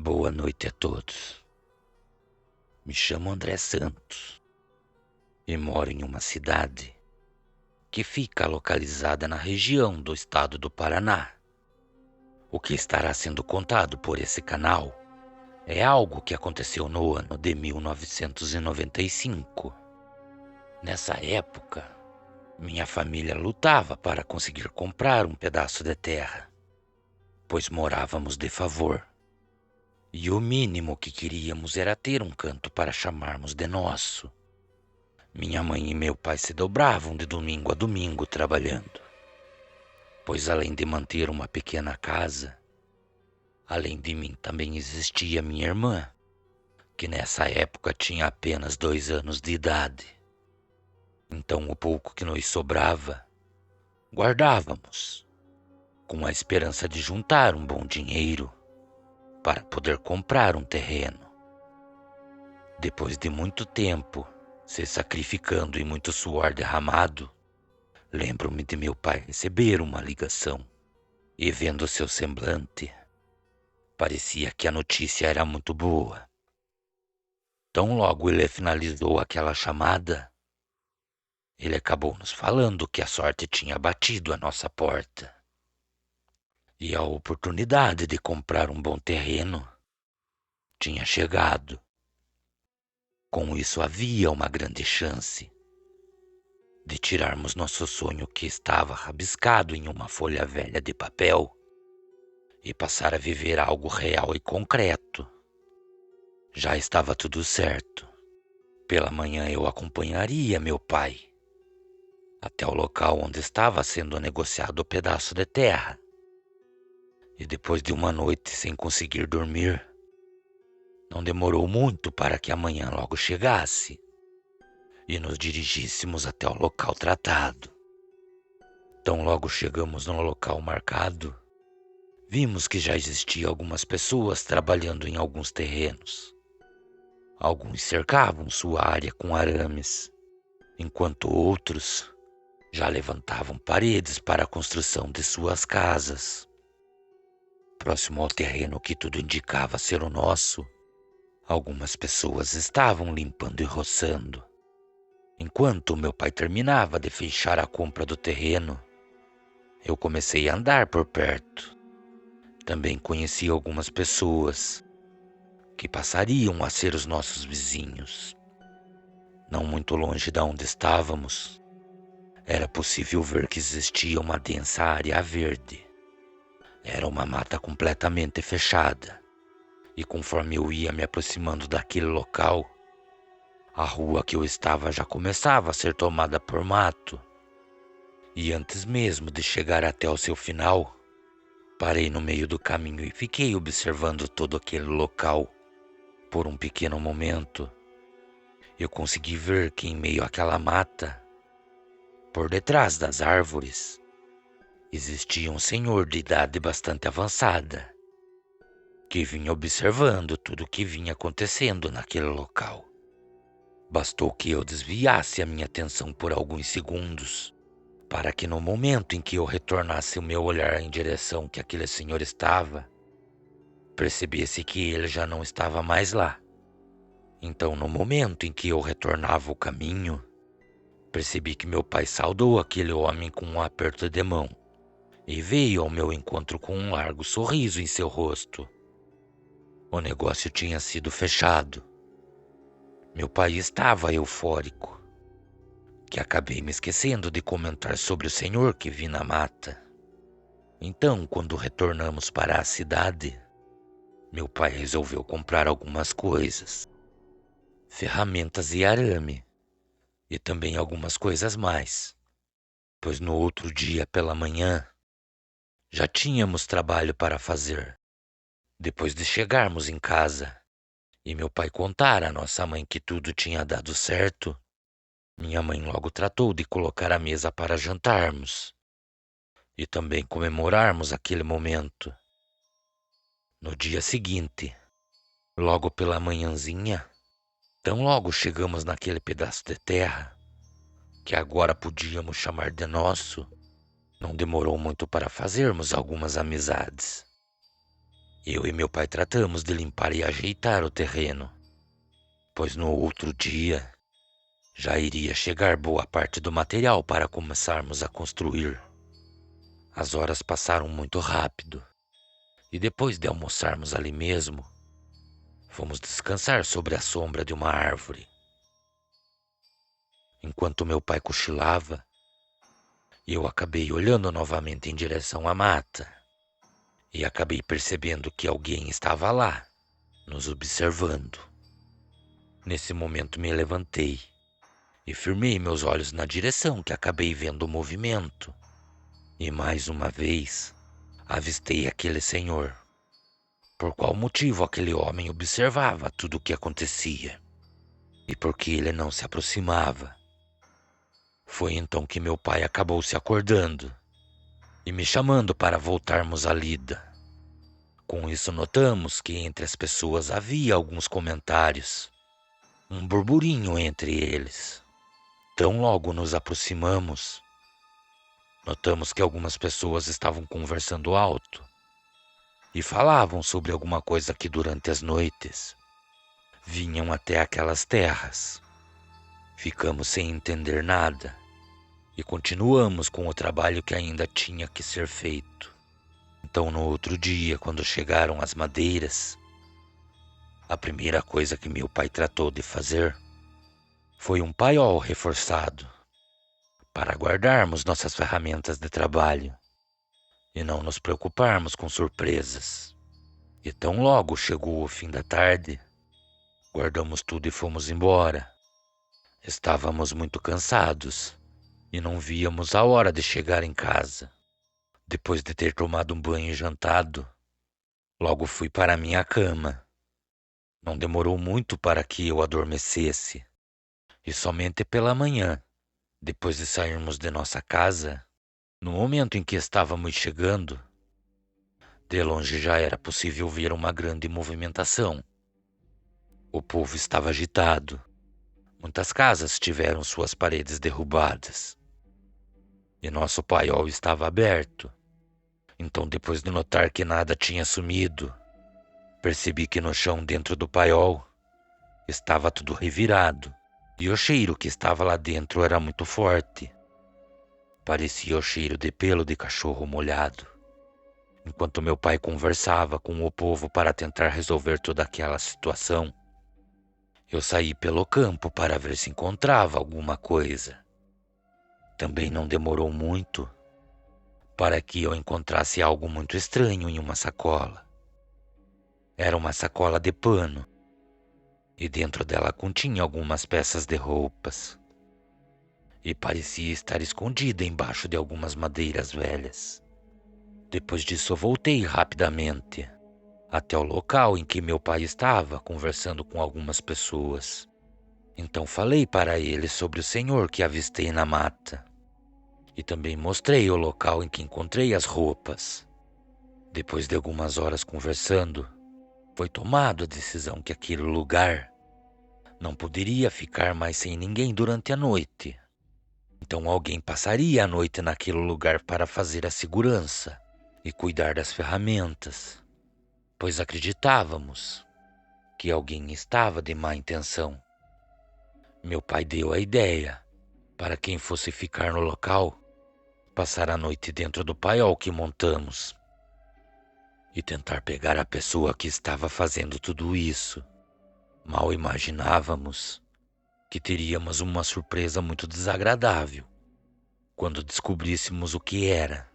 Boa noite a todos. Me chamo André Santos e moro em uma cidade que fica localizada na região do estado do Paraná. O que estará sendo contado por esse canal é algo que aconteceu no ano de 1995. Nessa época, minha família lutava para conseguir comprar um pedaço de terra, pois morávamos de favor. E o mínimo que queríamos era ter um canto para chamarmos de nosso. Minha mãe e meu pai se dobravam de domingo a domingo trabalhando, pois além de manter uma pequena casa, além de mim também existia minha irmã, que nessa época tinha apenas 2 anos de idade. Então o pouco que nos sobrava, guardávamos, com a esperança de juntar um bom dinheiro para poder comprar um terreno. Depois de muito tempo, se sacrificando e muito suor derramado, lembro-me de meu pai receber uma ligação e, vendo seu semblante, parecia que a notícia era muito boa. Tão logo ele finalizou aquela chamada, ele acabou nos falando que a sorte tinha batido à nossa porta e a oportunidade de comprar um bom terreno tinha chegado. Com isso havia uma grande chance de tirarmos nosso sonho que estava rabiscado em uma folha velha de papel e passar a viver algo real e concreto. Já estava tudo certo. Pela manhã eu acompanharia meu pai até o local onde estava sendo negociado o pedaço de terra. E depois de uma noite sem conseguir dormir, não demorou muito para que a manhã logo chegasse e nos dirigíssemos até o local tratado. Tão logo chegamos no local marcado, vimos que já existia algumas pessoas trabalhando em alguns terrenos. Alguns cercavam sua área com arames, enquanto outros já levantavam paredes para a construção de suas casas. Próximo ao terreno que tudo indicava ser o nosso, algumas pessoas estavam limpando e roçando. Enquanto meu pai terminava de fechar a compra do terreno, eu comecei a andar por perto. Também conheci algumas pessoas que passariam a ser os nossos vizinhos. Não muito longe de onde estávamos, era possível ver que existia uma densa área verde. Era uma mata completamente fechada, e conforme eu ia me aproximando daquele local, a rua que eu estava já começava a ser tomada por mato. E antes mesmo de chegar até o seu final, parei no meio do caminho e fiquei observando todo aquele local. Por um pequeno momento, eu consegui ver que em meio àquela mata, por detrás das árvores, existia um senhor de idade bastante avançada, que vinha observando tudo o que vinha acontecendo naquele local. Bastou que eu desviasse a minha atenção por alguns segundos, para que no momento em que eu retornasse o meu olhar em direção que aquele senhor estava, percebesse que ele já não estava mais lá. Então, no momento em que eu retornava o caminho, percebi que meu pai saudou aquele homem com um aperto de mão e veio ao meu encontro com um largo sorriso em seu rosto. O negócio tinha sido fechado. Meu pai estava eufórico, que acabei me esquecendo de comentar sobre o senhor que vi na mata. Então, quando retornamos para a cidade, meu pai resolveu comprar algumas coisas, ferramentas e arame, e também algumas coisas mais, pois no outro dia pela manhã já tínhamos trabalho para fazer. Depois de chegarmos em casa e meu pai contar à nossa mãe que tudo tinha dado certo, minha mãe logo tratou de colocar a mesa para jantarmos e também comemorarmos aquele momento. No dia seguinte, logo pela manhãzinha, tão logo chegamos naquele pedaço de terra, que agora podíamos chamar de nosso, não demorou muito para fazermos algumas amizades. Eu e meu pai tratamos de limpar e ajeitar o terreno, pois no outro dia já iria chegar boa parte do material para começarmos a construir. As horas passaram muito rápido e depois de almoçarmos ali mesmo, fomos descansar sobre a sombra de uma árvore. Enquanto meu pai cochilava, eu acabei olhando novamente em direção à mata e acabei percebendo que alguém estava lá, nos observando. Nesse momento me levantei e firmei meus olhos na direção que acabei vendo o movimento. E mais uma vez, avistei aquele senhor. Por qual motivo aquele homem observava tudo o que acontecia? E por que ele não se aproximava? Foi então que meu pai acabou se acordando e me chamando para voltarmos à lida. Com isso notamos que entre as pessoas havia alguns comentários, um burburinho entre eles. Tão logo nos aproximamos, notamos que algumas pessoas estavam conversando alto e falavam sobre alguma coisa que durante as noites vinham até aquelas terras. Ficamos sem entender nada e continuamos com o trabalho que ainda tinha que ser feito. Então, no outro dia, quando chegaram as madeiras, a primeira coisa que meu pai tratou de fazer foi um paiol reforçado para guardarmos nossas ferramentas de trabalho e não nos preocuparmos com surpresas. E tão logo chegou o fim da tarde, guardamos tudo e fomos embora. Estávamos muito cansados e não víamos a hora de chegar em casa. Depois de ter tomado um banho e jantado, logo fui para minha cama. Não demorou muito para que eu adormecesse, e somente pela manhã, depois de sairmos de nossa casa, no momento em que estávamos chegando, de longe já era possível ver uma grande movimentação. O povo estava agitado. Muitas casas tiveram suas paredes derrubadas. E nosso paiol estava aberto. Então, depois de notar que nada tinha sumido, percebi que no chão dentro do paiol estava tudo revirado. E o cheiro que estava lá dentro era muito forte. Parecia o cheiro de pelo de cachorro molhado. Enquanto meu pai conversava com o povo para tentar resolver toda aquela situação, eu saí pelo campo para ver se encontrava alguma coisa. Também não demorou muito para que eu encontrasse algo muito estranho em uma sacola. Era uma sacola de pano e dentro dela continha algumas peças de roupas e parecia estar escondida embaixo de algumas madeiras velhas. Depois disso, eu voltei rapidamente até o local em que meu pai estava conversando com algumas pessoas. Então falei para ele sobre o senhor que avistei na mata e também mostrei o local em que encontrei as roupas. Depois de algumas horas conversando, foi tomada a decisão que aquele lugar não poderia ficar mais sem ninguém durante a noite. Então alguém passaria a noite naquele lugar para fazer a segurança e cuidar das ferramentas, pois acreditávamos que alguém estava de má intenção. Meu pai deu a ideia para quem fosse ficar no local passar a noite dentro do paiol que montamos e tentar pegar a pessoa que estava fazendo tudo isso. Mal imaginávamos que teríamos uma surpresa muito desagradável quando descobríssemos o que era.